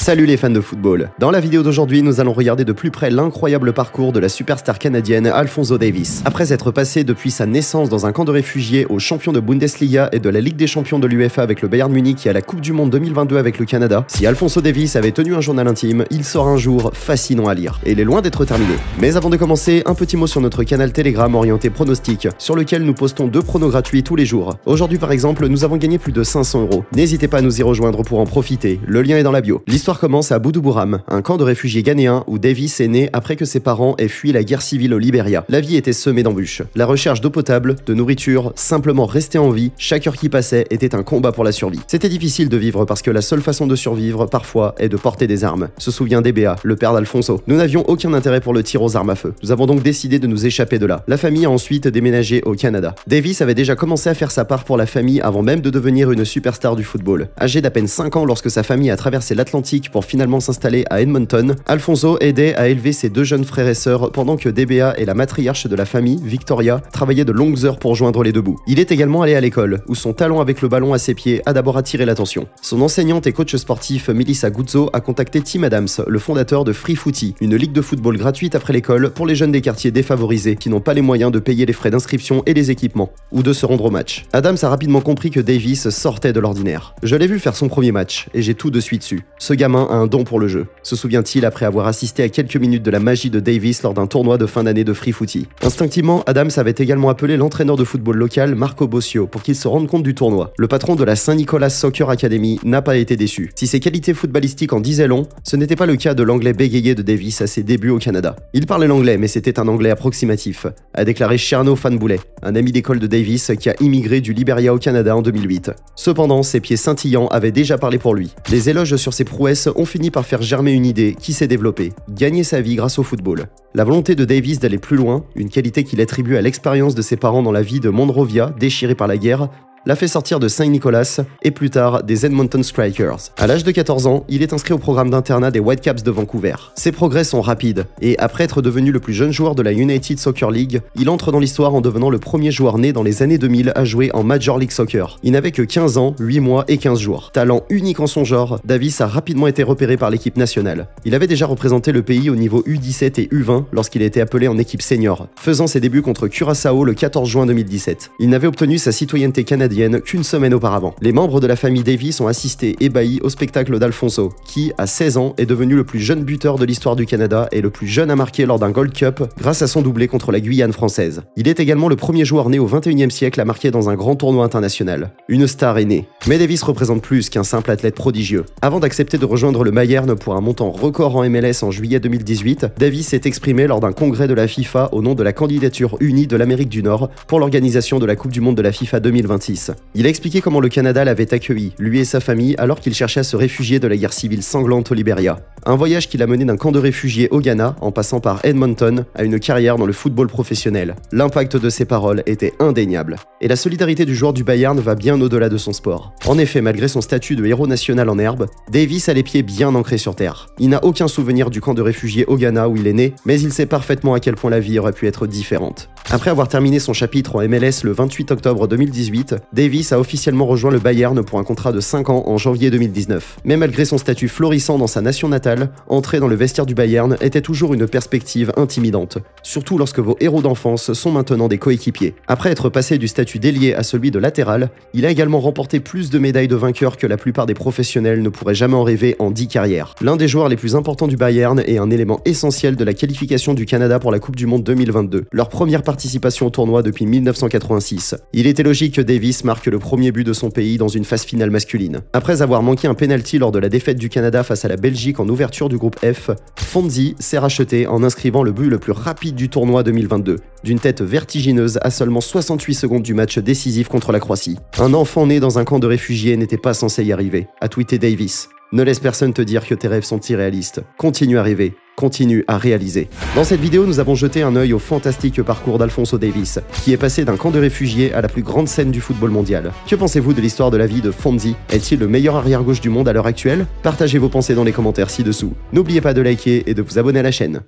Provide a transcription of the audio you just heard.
Salut les fans de football. Dans la vidéo d'aujourd'hui, nous allons regarder de plus près l'incroyable parcours de la superstar canadienne Alphonso Davies. Après être passé depuis sa naissance dans un camp de réfugiés au champion de Bundesliga et de la Ligue des champions de l'UEFA avec le Bayern Munich et à la Coupe du Monde 2022 avec le Canada, si Alphonso Davies avait tenu un journal intime, il sera un jour fascinant à lire. Et il est loin d'être terminé. Mais avant de commencer, un petit mot sur notre canal Telegram orienté pronostic, sur lequel nous postons 2 pronos gratuits tous les jours. Aujourd'hui par exemple, nous avons gagné plus de 500 €. N'hésitez pas à nous y rejoindre pour en profiter, le lien est dans la bio. L'histoire commence à Boudouburam, un camp de réfugiés ghanéens où Davies est né après que ses parents aient fui la guerre civile au Libéria. La vie était semée d'embûches. La recherche d'eau potable, de nourriture, simplement rester en vie, chaque heure qui passait était un combat pour la survie. C'était difficile de vivre parce que la seule façon de survivre, parfois, est de porter des armes, se souvient DBA, le père d'Alphonso. Nous n'avions aucun intérêt pour le tir aux armes à feu. Nous avons donc décidé de nous échapper de là. La famille a ensuite déménagé au Canada. Davies avait déjà commencé à faire sa part pour la famille avant même de devenir une superstar du football. Âgé d'à peine 5 ans lorsque sa famille a traversé l'Atlantique pour finalement s'installer à Edmonton, Alphonso aidait à élever ses 2 jeunes frères et sœurs pendant que DBA et la matriarche de la famille, Victoria, travaillaient de longues heures pour joindre les deux bouts. Il est également allé à l'école, où son talent avec le ballon à ses pieds a d'abord attiré l'attention. Son enseignante et coach sportif Melissa Guzzo a contacté Tim Adams, le fondateur de Free Footy, une ligue de football gratuite après l'école pour les jeunes des quartiers défavorisés qui n'ont pas les moyens de payer les frais d'inscription et les équipements, ou de se rendre au match. Adams a rapidement compris que Davies sortait de l'ordinaire. Je l'ai vu faire son premier match, et j'ai tout de suite su. Ce gamin a un don pour le jeu, se souvient-il après avoir assisté à quelques minutes de la magie de Davies lors d'un tournoi de fin d'année de Free Footy. Instinctivement, Adams avait également appelé l'entraîneur de football local Marco Bossio pour qu'il se rende compte du tournoi. Le patron de la Saint-Nicolas Soccer Academy n'a pas été déçu. Si ses qualités footballistiques en disaient long, ce n'était pas le cas de l'anglais bégayé de Davies à ses débuts au Canada. Il parlait l'anglais, mais c'était un anglais approximatif, a déclaré Cherno Fanboulet, un ami d'école de Davies qui a immigré du Libéria au Canada en 2008. Cependant, ses pieds scintillants avaient déjà parlé pour lui. Les éloges sur ses prouesses ont fini par faire germer une idée qui s'est développée, gagner sa vie grâce au football. La volonté de Davies d'aller plus loin, une qualité qu'il attribue à l'expérience de ses parents dans la vie de Monrovia, déchirée par la guerre, l'a fait sortir de Saint-Nicolas et plus tard des Edmonton Strikers. À l'âge de 14 ans, il est inscrit au programme d'internat des Whitecaps de Vancouver. Ses progrès sont rapides et après être devenu le plus jeune joueur de la United Soccer League, il entre dans l'histoire en devenant le premier joueur né dans les années 2000 à jouer en Major League Soccer. Il n'avait que 15 ans, 8 mois et 15 jours. Talent unique en son genre, Davies a rapidement été repéré par l'équipe nationale. Il avait déjà représenté le pays au niveau U17 et U20 lorsqu'il a été appelé en équipe senior, faisant ses débuts contre Curaçao le 14 juin 2017. Il n'avait obtenu sa citoyenneté canadienne qu'une semaine auparavant. Les membres de la famille Davies ont assisté ébahis au spectacle d'Alphonso, qui, à 16 ans, est devenu le plus jeune buteur de l'histoire du Canada et le plus jeune à marquer lors d'un Gold Cup grâce à son doublé contre la Guyane française. Il est également le premier joueur né au XXIe siècle à marquer dans un grand tournoi international. Une star est née. Mais Davies représente plus qu'un simple athlète prodigieux. Avant d'accepter de rejoindre le Bayern pour un montant record en MLS en juillet 2018, Davies s'est exprimé lors d'un congrès de la FIFA au nom de la candidature unie de l'Amérique du Nord pour l'organisation de la Coupe du Monde de la FIFA 2026. Il a expliqué comment le Canada l'avait accueilli, lui et sa famille, alors qu'il cherchait à se réfugier de la guerre civile sanglante au Libéria. Un voyage qui l'a mené d'un camp de réfugiés au Ghana, en passant par Edmonton, à une carrière dans le football professionnel. L'impact de ses paroles était indéniable. Et la solidarité du joueur du Bayern va bien au-delà de son sport. En effet, malgré son statut de héros national en herbe, Davies a les pieds bien ancrés sur terre. Il n'a aucun souvenir du camp de réfugiés au Ghana où il est né, mais il sait parfaitement à quel point la vie aurait pu être différente. Après avoir terminé son chapitre en MLS le 28 octobre 2018, Davies a officiellement rejoint le Bayern pour un contrat de 5 ans en janvier 2019. Mais malgré son statut florissant dans sa nation natale, entrer dans le vestiaire du Bayern était toujours une perspective intimidante, surtout lorsque vos héros d'enfance sont maintenant des coéquipiers. Après être passé du statut d'ailier à celui de latéral, il a également remporté plus de médailles de vainqueur que la plupart des professionnels ne pourraient jamais en rêver en 10 carrières. L'un des joueurs les plus importants du Bayern est un élément essentiel de la qualification du Canada pour la Coupe du Monde 2022, leur première participation au tournoi depuis 1986. Il était logique que Davies marque le premier but de son pays dans une phase finale masculine. Après avoir manqué un penalty lors de la défaite du Canada face à la Belgique en ouverture du groupe F, Fonzie s'est racheté en inscrivant le but le plus rapide du tournoi 2022, d'une tête vertigineuse à seulement 68 secondes du match décisif contre la Croatie. Un enfant né dans un camp de réfugiés n'était pas censé y arriver, a tweeté Davies. Ne laisse personne te dire que tes rêves sont irréalistes. Continue à rêver. Continue à réaliser. Dans cette vidéo, nous avons jeté un œil au fantastique parcours d'Alphonso Davies, qui est passé d'un camp de réfugiés à la plus grande scène du football mondial. Que pensez-vous de l'histoire de la vie de Fonzie? Est-il le meilleur arrière-gauche du monde à l'heure actuelle? Partagez vos pensées dans les commentaires ci-dessous. N'oubliez pas de liker et de vous abonner à la chaîne.